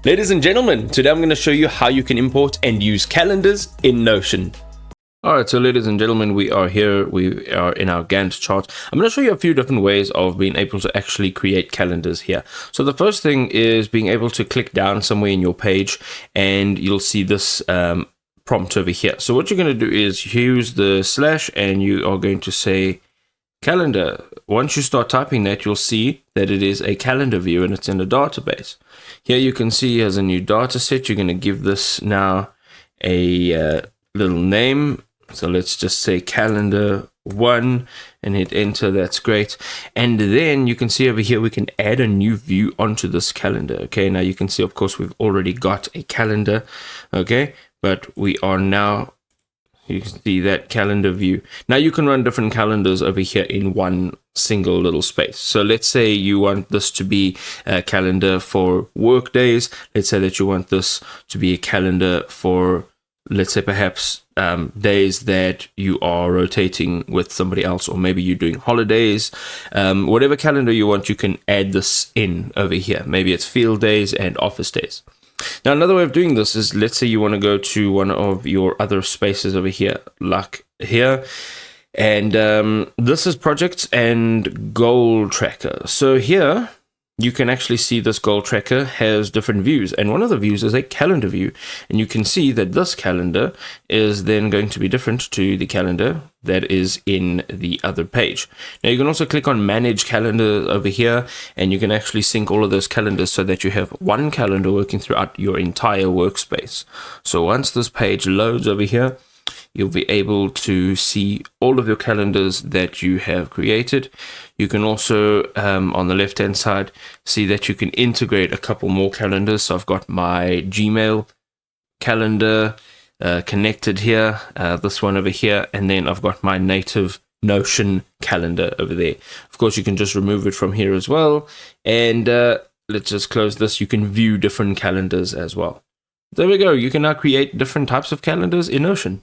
Ladies and gentlemen, today I'm going to show you how you can import and use calendars in Notion. Alright, so ladies and gentlemen, we are here, we are in our Gantt chart. I'm going to show you a few different ways of being able to actually create calendars here. So the first thing is being able to click down somewhere in your page and you'll see this prompt over here. So what you're going to do is use the slash and you are going to say calendar. Once you start typing that, you'll see that it is a calendar view and it's in a database. Here you can see as a new data set, you're going to give this now a little name. So let's just say calendar 1 and hit enter. That's great. And then you can see over here, we can add a new view onto this calendar. Okay, now you can see, of course, we've already got a calendar. Okay, but we are now, you can see that calendar view. Now you can run different calendars over here in one single little space. So let's say you want this to be a calendar for work days. Let's say that you want this to be a calendar for, let's say perhaps days that you are rotating with somebody else, or maybe you're doing holidays. Whatever calendar you want, you can add this in over here. Maybe it's field days and office days. Now, another way of doing this is, let's say you want to go to one of your other spaces over here, like here, and this is projects and goal tracker. So here you can actually see this goal tracker has different views, and one of the views is a calendar view, and you can see that this calendar is then going to be different to the calendar that is in the other page. Now you can also click on manage calendar over here, and you can actually sync all of those calendars so that you have one calendar working throughout your entire workspace. So once this page loads over here, you'll be able to see all of your calendars that you have created. You can also, on the left-hand side, see that you can integrate a couple more calendars. So I've got my Gmail calendar connected here, this one over here, and then I've got my native Notion calendar over there. Of course, you can just remove it from here as well. And let's just close this. You can view different calendars as well. There we go. You can now create different types of calendars in Notion.